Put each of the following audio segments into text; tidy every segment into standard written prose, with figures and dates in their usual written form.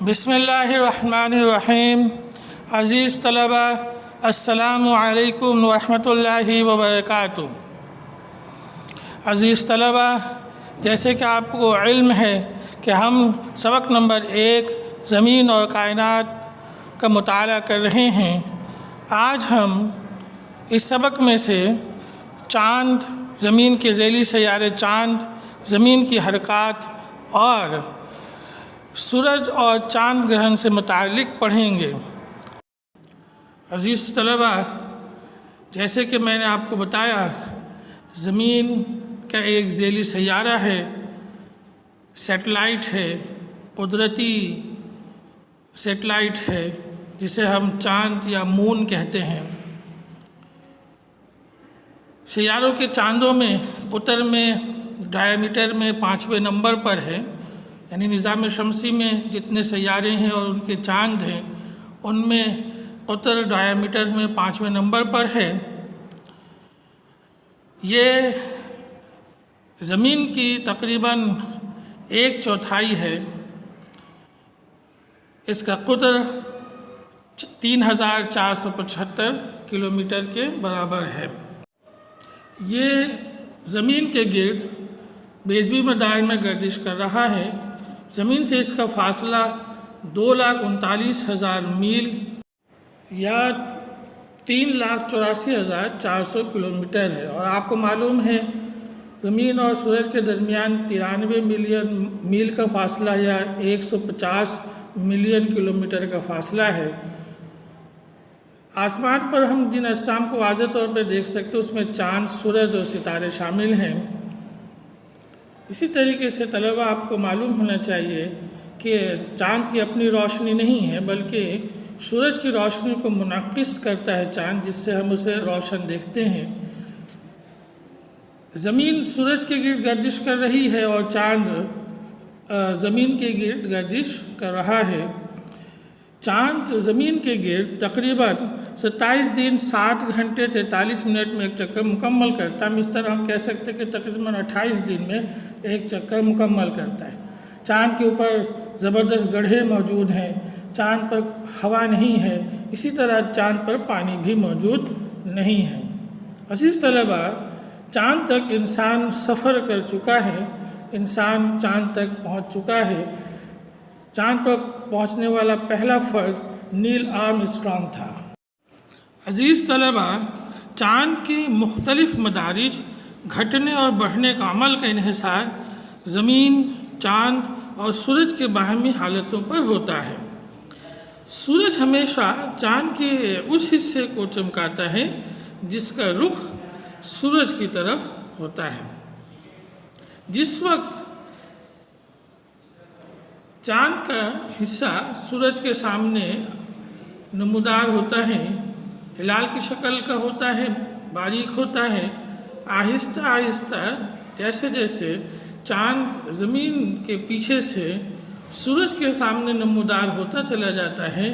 بسم اللہ الرحمن الرحیم۔ عزیز طلبہ، السلام علیکم ورحمۃ اللہ وبرکاتہ۔ عزیز طلبہ، جیسے کہ آپ کو علم ہے کہ ہم سبق نمبر 1 زمین اور کائنات کا مطالعہ کر رہے ہیں۔ آج ہم اس سبق میں سے چاند، زمین کے ذیلی سیارے چاند، زمین کی حرکات اور سورج اور چاند گرہن سے متعلق پڑھیں گے۔ عزیز طلبہ، جیسے کہ میں نے آپ کو بتایا، زمین کا ایک ذیلی سیارہ ہے، سیٹلائٹ ہے، قدرتی سیٹلائٹ ہے جسے ہم چاند یا مون کہتے ہیں۔ سیاروں کے چاندوں میں قطر میں ڈائیمیٹر میں 5ویں نمبر پر ہے، یعنی نظام شمسی میں جتنے سیارے ہیں اور ان کے چاند ہیں ان میں قطر ڈائیمیٹر میں 5ویں نمبر پر ہے۔ یہ زمین کی تقریباً 1/4 ہے۔ اس کا قطر 3475 کلومیٹر کے برابر ہے۔ یہ زمین کے گرد بیضوی مدار میں گردش کر رہا ہے۔ زمین سے اس کا فاصلہ 2,39,000 میل یا 3,84,400 کلومیٹر ہے، اور آپ کو معلوم ہے زمین اور سورج کے درمیان 93 ملین میل کا فاصلہ یا 150 ملین کلومیٹر کا فاصلہ ہے۔ آسمان پر ہم جن اجسام کو واضح طور پہ دیکھ سکتے اس میں چاند، سورج اور ستارے شامل ہیں۔ اسی طریقے سے طلبہ، آپ کو معلوم ہونا چاہیے کہ چاند کی اپنی روشنی نہیں ہے بلکہ سورج کی روشنی کو منعکس کرتا ہے چاند، جس سے ہم اسے روشن دیکھتے ہیں۔ زمین سورج کے گرد گردش کر رہی ہے اور چاند زمین کے گرد گردش کر رہا ہے۔ چاند زمین کے گرد تقریباً 27 دن 7 گھنٹے 43 منٹ میں ایک چکر مکمل کرتا ہے۔ اس طرح ہم کہہ سکتے ہیں کہ تقریباً 28 دن میں ایک چکر مکمل کرتا ہے۔ چاند کے اوپر زبردست گڑھے موجود ہیں، چاند پر ہوا نہیں ہے، اسی طرح چاند پر پانی بھی موجود نہیں ہے۔ عزیز طلبہ، چاند تک انسان سفر کر چکا ہے، انسان چاند تک پہنچ چکا ہے۔ چاند پر پہنچنے والا پہلا فرد نیل آرمسٹرانگ تھا۔ عزیز طلبہ، چاند کی مختلف مدارج، گھٹنے اور بڑھنے کا عمل کا انحصار زمین، چاند اور سورج کے باہمی حالتوں پر ہوتا ہے۔ سورج ہمیشہ چاند کے اس حصے کو چمکاتا ہے جس کا رخ سورج کی طرف ہوتا ہے۔ جس وقت چاند کا حصہ سورج کے سامنے نمودار ہوتا ہے، ہلال کی شکل کا ہوتا ہے، باریک ہوتا ہے، آہستہ آہستہ جیسے جیسے چاند زمین کے پیچھے سے سورج کے سامنے نمودار ہوتا چلا جاتا ہے،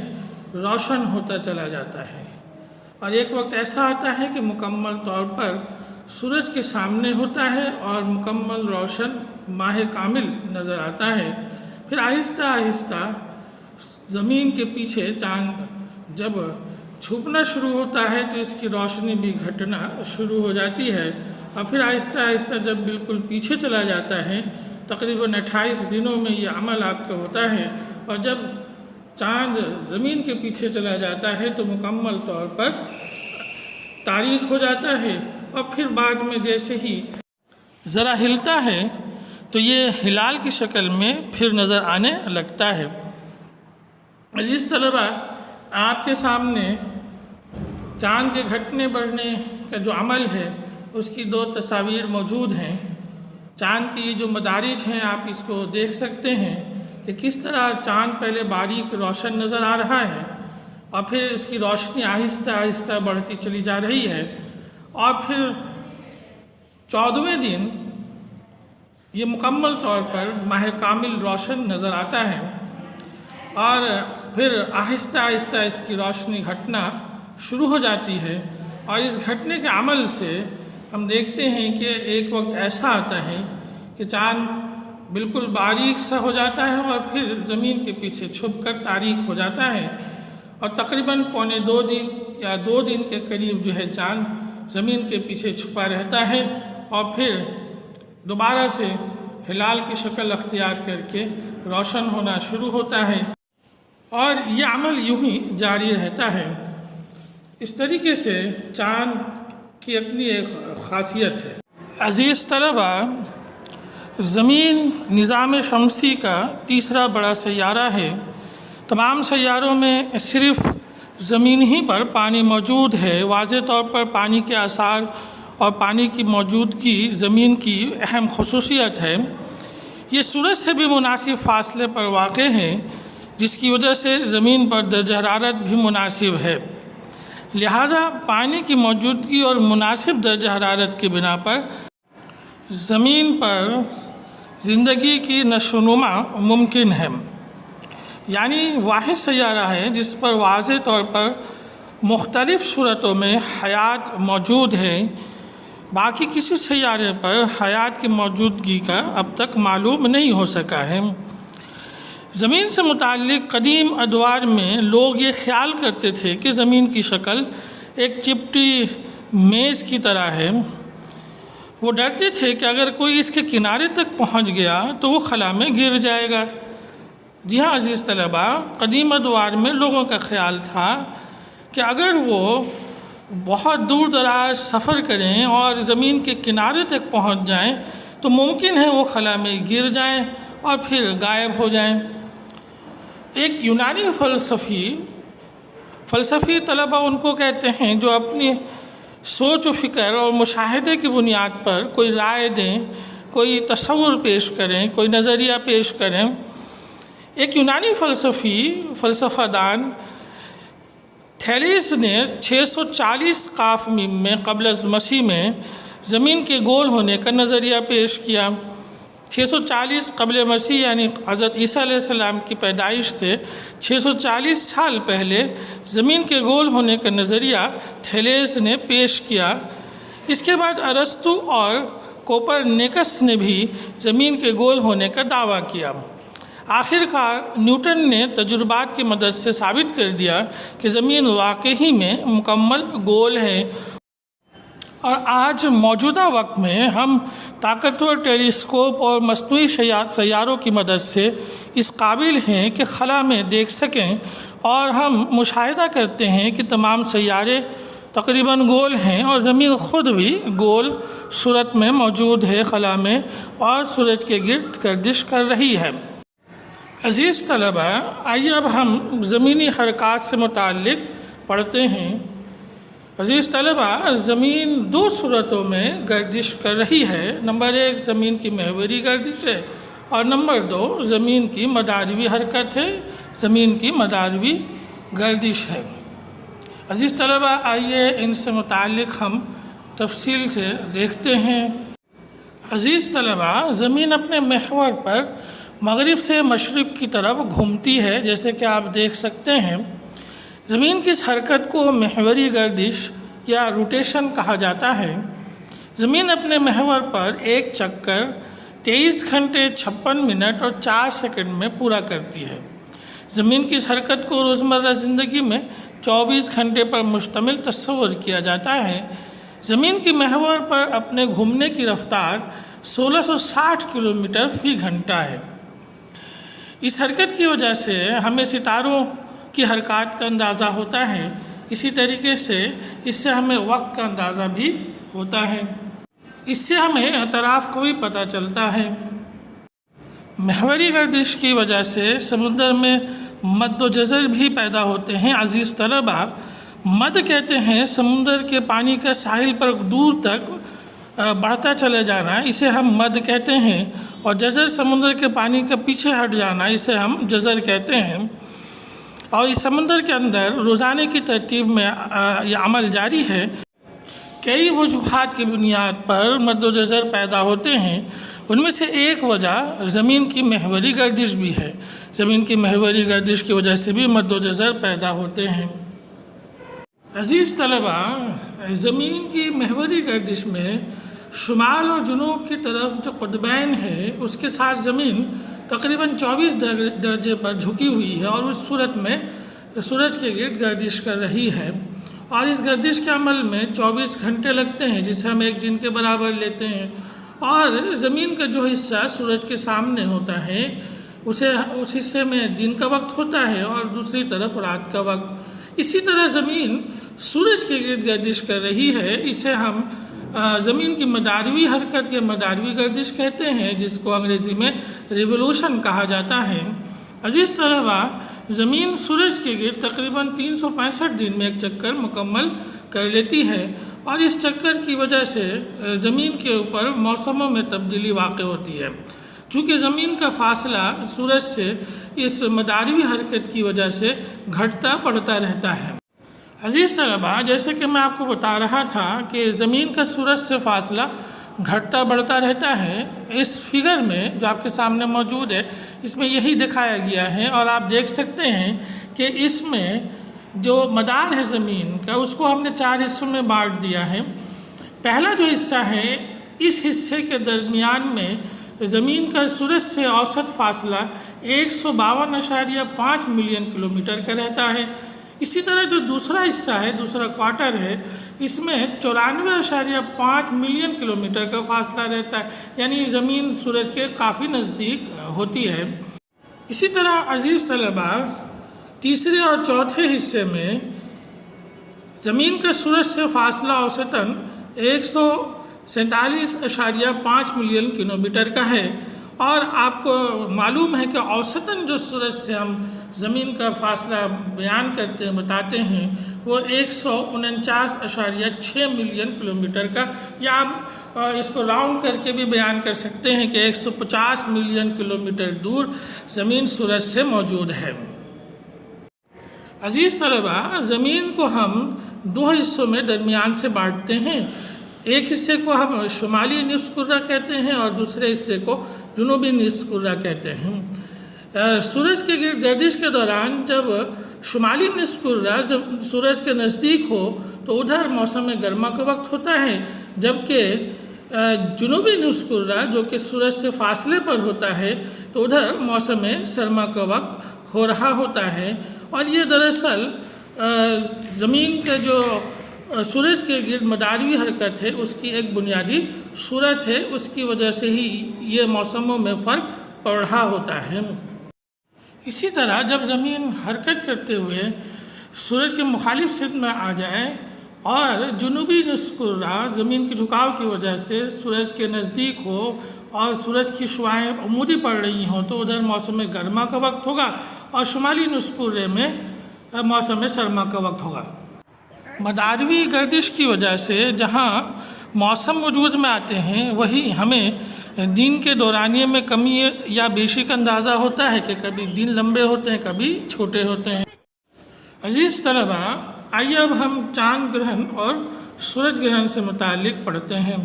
روشن ہوتا چلا جاتا ہے، اور ایک وقت ایسا آتا ہے کہ مکمل طور پر سورج کے سامنے ہوتا ہے اور مکمل روشن ماہ کامل نظر آتا ہے۔ پھر آہستہ آہستہ زمین کے پیچھے چاند جب چھپنا شروع ہوتا ہے تو اس کی روشنی بھی گھٹنا شروع ہو جاتی ہے، اور پھر آہستہ آہستہ جب بالکل پیچھے چلا جاتا ہے، تقریباً 28 دنوں میں یہ عمل آپ کا ہوتا ہے، اور جب چاند زمین کے پیچھے چلا جاتا ہے تو مکمل طور پر تاریک ہو جاتا ہے، اور پھر بعد میں جیسے ہی ذرا ہلتا ہے تو یہ ہلال کی شکل میں پھر نظر آنے لگتا ہے۔ عزیز طلبہ، آپ کے سامنے چاند کے گھٹنے بڑھنے کا جو عمل ہے اس کی 2 تصاویر موجود ہیں۔ چاند کی یہ جو مدارج ہیں آپ اس کو دیکھ سکتے ہیں کہ کس طرح چاند پہلے باریک روشن نظر آ رہا ہے اور پھر اس کی روشنی آہستہ آہستہ بڑھتی چلی جا رہی ہے، اور پھر 14ویں دن یہ مکمل طور پر ماہ کامل روشن نظر آتا ہے، اور پھر آہستہ آہستہ اس کی روشنی گھٹنا شروع ہو جاتی ہے، اور اس گھٹنے کے عمل سے ہم دیکھتے ہیں کہ ایک وقت ایسا آتا ہے کہ چاند بالکل باریک سا ہو جاتا ہے اور پھر زمین کے پیچھے چھپ کر تاریک ہو جاتا ہے، اور تقریباً پونے 2 دن یا 2 دن کے قریب جو ہے چاند زمین کے پیچھے چھپا رہتا ہے، اور پھر دوبارہ سے ہلال کی شکل اختیار کر کے روشن ہونا شروع ہوتا ہے، اور یہ عمل یوں ہی جاری رہتا ہے۔ اس طریقے سے چاند کی اپنی ایک خاصیت ہے۔ عزیز طلبہ، زمین نظام شمسی کا تیسرا بڑا سیارہ ہے۔ تمام سیاروں میں صرف زمین ہی پر پانی موجود ہے۔ واضح طور پر پانی کے آثار اور پانی کی موجودگی زمین کی اہم خصوصیت ہے۔ یہ سورج سے بھی مناسب فاصلے پر واقع ہے، جس کی وجہ سے زمین پر درجہ حرارت بھی مناسب ہے۔ لہٰذا پانی کی موجودگی اور مناسب درجہ حرارت کی بنا پر زمین پر زندگی کی نشو و نما ممکن ہے۔ یعنی واحد سیارہ ہے جس پر واضح طور پر مختلف صورتوں میں حیات موجود ہے۔ باقی کسی سیارے پر حیات کی موجودگی کا اب تک معلوم نہیں ہو سکا ہے۔ زمین سے متعلق قدیم ادوار میں لوگ یہ خیال کرتے تھے کہ زمین کی شکل ایک چپٹی میز کی طرح ہے۔ وہ ڈرتے تھے کہ اگر کوئی اس کے کنارے تک پہنچ گیا تو وہ خلا میں گر جائے گا۔ جی ہاں عزیز طلبہ، قدیم ادوار میں لوگوں کا خیال تھا کہ اگر وہ بہت دور دراز سفر کریں اور زمین کے کنارے تک پہنچ جائیں تو ممکن ہے وہ خلا میں گر جائیں اور پھر غائب ہو جائیں۔ ایک یونانی فلسفی طلبہ ان کو کہتے ہیں جو اپنی سوچ و فکر اور مشاہدے کی بنیاد پر کوئی رائے دیں، کوئی تصور پیش کریں، کوئی نظریہ پیش کریں۔ ایک یونانی فلسفہ دان تھیلیس نے 640 قاف میم میں قبل از مسیح میں زمین کے گول ہونے کا نظریہ پیش کیا۔ 640 قبل مسیح یعنی حضرت عیسیٰ علیہ السلام کی پیدائش سے 640 سال پہلے زمین کے گول ہونے کا نظریہ تھیلیس نے پیش کیا۔ اس کے بعد ارسطو اور کوپرنیکس نے بھی زمین کے گول ہونے کا دعویٰ کیا۔ آخر کار نیوٹن نے تجربات کی مدد سے ثابت کر دیا کہ زمین واقعی میں مکمل گول ہے، اور آج موجودہ وقت میں ہم طاقتور ٹیلیسکوپ اور مصنوعی سیاروں کی مدد سے اس قابل ہیں کہ خلا میں دیکھ سکیں، اور ہم مشاہدہ کرتے ہیں کہ تمام سیارے تقریباً گول ہیں اور زمین خود بھی گول صورت میں موجود ہے خلا میں، اور سورج کے گرد گردش کر رہی ہے۔ عزیز طلبہ، آئیے اب ہم زمینی حرکات سے متعلق پڑھتے ہیں۔ عزیز طلبہ، زمین 2 صورتوں میں گردش کر رہی ہے۔ نمبر 1 زمین کی محوری گردش ہے، اور نمبر 2 زمین کی مداروی حرکت ہے، زمین کی مداروی گردش ہے۔ عزیز طلبہ، آئیے ان سے متعلق ہم تفصیل سے دیکھتے ہیں۔ عزیز طلبہ، زمین اپنے محور پر مغرب سے مشرق کی طرف گھومتی ہے، جیسے کہ آپ دیکھ سکتے ہیں۔ زمین کی اس حرکت کو محوری گردش یا روٹیشن کہا جاتا ہے۔ زمین اپنے محور پر ایک چکر 23 گھنٹے 56 منٹ اور 4 سیکنڈ میں پورا کرتی ہے۔ زمین کی اس حرکت کو روزمرہ زندگی میں 24 گھنٹے پر مشتمل تصور کیا جاتا ہے۔ زمین کی محور پر اپنے گھومنے کی رفتار 1660 کلومیٹر فی گھنٹہ ہے۔ اس حرکت کی وجہ سے ہمیں ستاروں کی حرکات کا اندازہ ہوتا ہے۔ اسی طریقے سے اس سے ہمیں وقت کا اندازہ بھی ہوتا ہے۔ اس سے ہمیں اطراف کو بھی پتہ چلتا ہے۔ محوری گردش کی وجہ سے سمندر میں مد و جزر بھی پیدا ہوتے ہیں۔ عزیز طلبہ، مد کہتے ہیں سمندر کے پانی کا ساحل پر دور تک بڑھتا چلے جانا، اسے ہم مد کہتے ہیں، اور جزر سمندر کے پانی کا پیچھے ہٹ جانا، اسے ہم جزر کہتے ہیں۔ اور اس سمندر کے اندر روزانے کی ترتیب میں یہ عمل جاری ہے۔ کئی وجوہات کی بنیاد پر مد و جزر پیدا ہوتے ہیں۔ ان میں سے ایک وجہ زمین کی محوری گردش بھی ہے۔ زمین کی محوری گردش کی وجہ سے بھی مد و جزر پیدا ہوتے ہیں۔ عزیز طلبہ، زمین کی محوری گردش میں شمال اور جنوب کی طرف جو قطبین ہے اس کے ساتھ زمین تقریباً 24 درجے پر جھکی ہوئی ہے اور اس صورت میں سورج کے گرد گردش کر رہی ہے، اور اس گردش کے عمل میں 24 گھنٹے لگتے ہیں جسے ہم ایک دن کے برابر لیتے ہیں، اور زمین کا جو حصہ سورج کے سامنے ہوتا ہے اس حصے میں دن کا وقت ہوتا ہے اور دوسری طرف رات کا وقت۔ اسی طرح زمین سورج کے گرد گردش کر رہی ہے، اسے ہم زمین کی مداروی حرکت یا مداروی گردش کہتے ہیں، جس کو انگریزی میں ریولوشن کہا جاتا ہے۔ عزیز طلبہ، زمین سورج کے گرد تقریباً 365 دن میں ایک چکر مکمل کر لیتی ہے، اور اس چکر کی وجہ سے زمین کے اوپر موسموں میں تبدیلی واقع ہوتی ہے، چونکہ زمین کا فاصلہ سورج سے اس مداروی حرکت کی وجہ سے گھٹتا بڑھتا رہتا ہے۔ عزیز طلبہ، جیسے کہ میں آپ کو بتا رہا تھا کہ زمین کا سورج سے فاصلہ گھٹتا بڑھتا رہتا ہے، اس فگر میں جو آپ کے سامنے موجود ہے اس میں یہی دکھایا گیا ہے، اور آپ دیکھ سکتے ہیں کہ اس میں جو مدار ہے زمین کا اس کو ہم نے 4 حصوں میں بانٹ دیا ہے۔ پہلا جو حصہ ہے، اس حصے کے درمیان میں زمین کا سورج سے اوسط فاصلہ 152.5 ملین کلومیٹر کا رہتا ہے۔ اسی طرح جو دوسرا حصہ ہے، دوسرا کوارٹر ہے، اس میں 94.5 ملین کلومیٹر کا فاصلہ رہتا ہے، یعنی زمین سورج کے کافی نزدیک ہوتی ہے۔ اسی طرح عزیز طلبہ، تیسرے اور چوتھے حصے میں زمین کا سورج سے فاصلہ اوسطاً 147.5 ملین کلومیٹر کا ہے، اور آپ کو معلوم ہے کہ اوسطاً جو سورج سے ہم زمین کا فاصلہ بیان کرتے ہیں، بتاتے ہیں، وہ 149.6 ملین کلومیٹر کا، یا آپ اس کو راؤنڈ کر کے بھی بیان کر سکتے ہیں کہ 150 ملین کلومیٹر دور زمین سورج سے موجود ہے۔ عزیز طلبہ، زمین کو ہم 2 حصوں میں درمیان سے بانٹتے ہیں، ایک حصے کو ہم شمالی نصف کرہ کہتے ہیں اور دوسرے حصے کو جنوبی نصف کرہ کہتے ہیں۔ سورج کے گرد گردش کے دوران جب شمالی نصف کرہ سورج کے نزدیک ہو تو ادھر موسم گرما کا وقت ہوتا ہے، جبکہ جنوبی نصف کرہ جو کہ سورج سے فاصلے پر ہوتا ہے تو ادھر موسم سرما کا وقت ہو رہا ہوتا ہے، اور یہ دراصل زمین کے جو سورج کے گرد مداروی حرکت ہے اس کی ایک بنیادی صورت ہے، اس کی وجہ سے ہی یہ موسموں میں فرق پڑ رہا ہوتا ہے۔ اسی طرح جب زمین حرکت کرتے ہوئے سورج کے مخالف سمت میں آ جائے اور جنوبی نصف کرہ زمین کے جھکاؤ کی وجہ سے سورج کے نزدیک ہو اور سورج کی شعاعیں عمودی پڑ رہی ہوں تو ادھر موسم گرما کا وقت ہوگا، اور شمالی نصف کرہ میں موسم سرما کا وقت ہوگا۔ مداروی گردش کی وجہ سے جہاں موسم وجود میں آتے ہیں وہی ہمیں دن کے دورانیے میں کمی یا بیشی کا اندازہ ہوتا ہے کہ کبھی دن لمبے ہوتے ہیں، کبھی چھوٹے ہوتے ہیں۔ عزیز طلبہ، آئیے اب ہم چاند گرہن اور سورج گرہن سے متعلق پڑھتے ہیں۔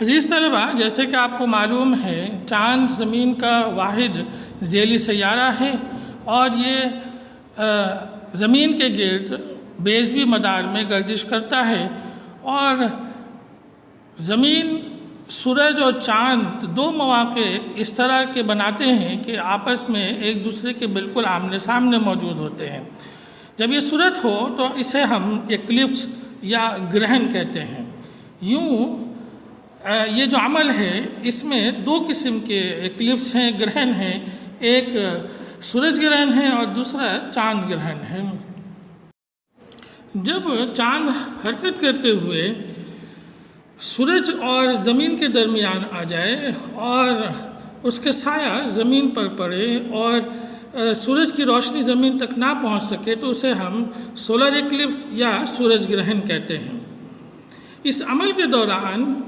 عزیز طلبہ، جیسے کہ آپ کو معلوم ہے چاند زمین کا واحد ذیلی سیارہ ہے، اور یہ زمین کے گرد بیضوی مدار میں گردش کرتا ہے، اور زمین، سورج اور چاند 2 مواقع اس طرح کے بناتے ہیں کہ آپس میں ایک دوسرے کے بالکل آمنے سامنے موجود ہوتے ہیں۔ جب یہ صورت ہو تو اسے ہم ایکلپس یا گرہن کہتے ہیں۔ یوں یہ جو عمل ہے اس میں 2 قسم کے ایکلپس ہیں، گرہن ہیں، ایک سورج گرہن ہے اور دوسرا چاند گرہن ہے۔ جب چاند حرکت کرتے ہوئے سورج اور زمین کے درمیان آ جائے اور اس کے سایہ زمین پر پڑے اور سورج کی روشنی زمین تک نہ پہنچ سکے تو اسے ہم سولر ایکلپس یا سورج گرہن کہتے ہیں۔ اس عمل کے دوران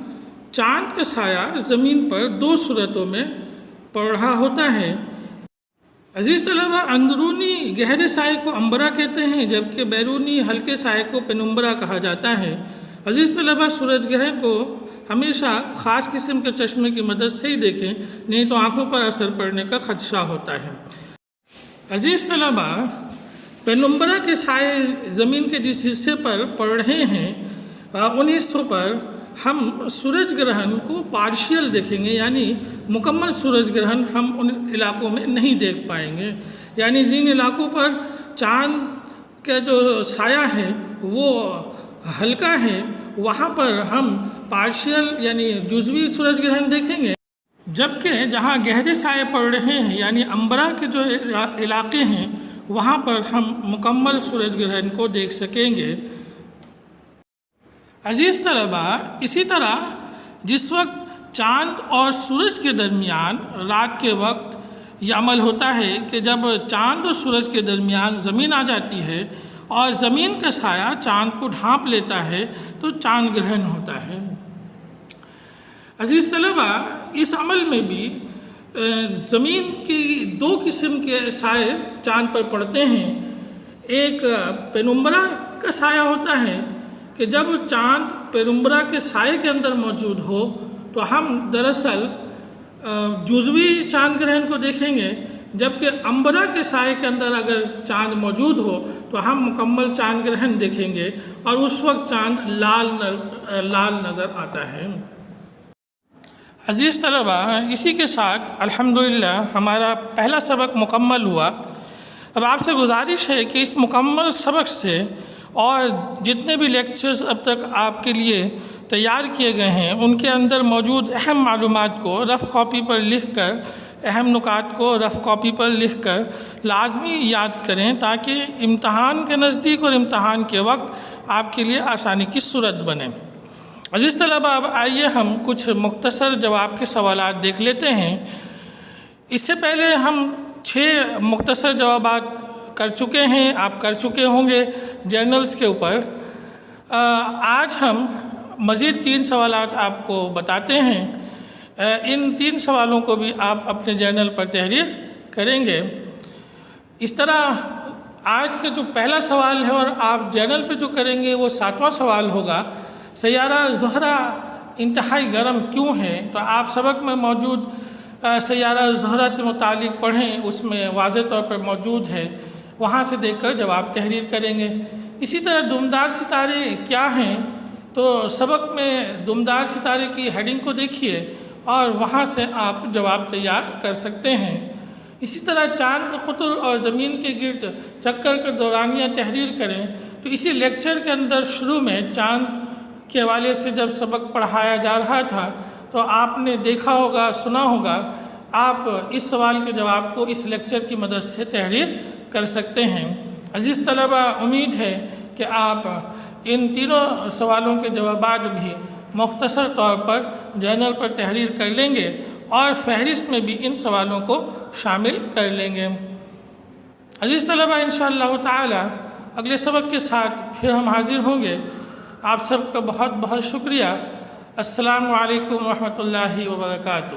چاند کا سایہ زمین پر 2 صورتوں میں پڑ رہا ہوتا ہے۔ عزیز طلبہ، اندرونی گہرے سائے کو امبرا کہتے ہیں، جبکہ بیرونی ہلکے سائے کو پینمبرا کہا جاتا ہے۔ عزیز طلبہ، سورج گرہن کو ہمیشہ خاص قسم کے چشمے کی مدد سے ہی دیکھیں، نہیں تو آنکھوں پر اثر پڑنے کا خدشہ ہوتا ہے۔ عزیز طلبہ، پینمبرا کے سائے زمین کے جس حصے پر پڑ رہے ہیں 1900 پر ہم سورج گرہن کو پارشیل دیکھیں گے، یعنی مکمل سورج گرہن ہم ان علاقوں میں نہیں دیکھ پائیں گے، یعنی جن علاقوں پر چاند کا جو سایہ ہے وہ ہلکا ہے وہاں پر ہم پارشیل یعنی جزوی سورج گرہن دیکھیں گے، جبکہ جہاں گہرے سائے پڑ رہے ہیں یعنی امبرا کے جو علاقے ہیں وہاں پر ہم مکمل سورج گرہن کو دیکھ سکیں گے۔ عزیز طلباء، اسی طرح جس وقت چاند اور سورج کے درمیان رات کے وقت یہ عمل ہوتا ہے کہ جب چاند اور سورج کے درمیان زمین آ جاتی ہے اور زمین کا سایہ چاند کو ڈھانپ لیتا ہے تو چاند گرہن ہوتا ہے۔ عزیز طلباء، اس عمل میں بھی زمین کی 2 قسم کے سائے چاند پر پڑتے ہیں۔ ایک پینمبرا کا سایہ ہوتا ہے کہ جب چاند پینمبرا کے سائے کے اندر موجود ہو تو ہم دراصل جزوی چاند گرہن کو دیکھیں گے، جبکہ امبرا کے سائے کے اندر اگر چاند موجود ہو تو ہم مکمل چاند گرہن دیکھیں گے اور اس وقت چاند لال نظر آتا ہے۔ عزیز طلباء، اسی کے ساتھ الحمدللہ ہمارا پہلا سبق مکمل ہوا۔ اب آپ سے گزارش ہے کہ اس مکمل سبق سے اور جتنے بھی لیکچرز اب تک آپ کے لیے تیار کیے گئے ہیں ان کے اندر موجود اہم معلومات کو رف کاپی پر لکھ کر، اہم نکات کو رف کاپی پر لکھ کر لازمی یاد کریں تاکہ امتحان کے نزدیک اور امتحان کے وقت آپ کے لیے آسانی کی صورت بنے۔ عزیز طلباء، اب آئیے ہم کچھ مختصر جواب کے سوالات دیکھ لیتے ہیں۔ اس سے پہلے ہم 6 مختصر جوابات کر چکے ہیں، آپ کر چکے ہوں گے جرنلز کے اوپر۔ آج ہم مزید 3 سوالات آپ کو بتاتے ہیں۔ ان 3 سوالوں کو بھی آپ اپنے جرنل پر تحریر کریں گے۔ اس طرح آج کا جو پہلا سوال ہے اور آپ جرنل پہ جو کریں گے وہ 7واں سوال ہوگا، سیارہ زہرہ انتہائی گرم کیوں ہے؟ تو آپ سبق میں موجود سیارہ زہرہ سے متعلق پڑھیں، اس میں واضح طور پر موجود ہے، وہاں سے دیکھ کر جواب تحریر کریں گے۔ اسی طرح دمدار ستارے کیا ہیں؟ تو سبق میں دمدار ستارے کی ہیڈنگ کو دیکھیے اور وہاں سے آپ جواب تیار کر سکتے ہیں۔ اسی طرح چاند کا قطر اور زمین کے گرد چکر کا دورانیہ تحریر کریں۔ تو اسی لیکچر کے اندر شروع میں چاند کے حوالے سے جب سبق پڑھایا جا رہا تھا تو آپ نے دیکھا ہوگا، سنا ہوگا، آپ اس سوال کے جواب کو اس لیکچر کی مدد سے تحریر کر سکتے ہیں۔ عزیز طلباء، امید ہے کہ آپ ان تینوں سوالوں کے جوابات بھی مختصر طور پر جرنل پر تحریر کر لیں گے اور فہرست میں بھی ان سوالوں کو شامل کر لیں گے۔ عزیز طلباء، انشاءاللہ تعالی اگلے سبق کے ساتھ پھر ہم حاضر ہوں گے۔ آپ سب کا بہت بہت شکریہ۔ السلام علیکم ورحمۃ اللہ وبرکاتہ۔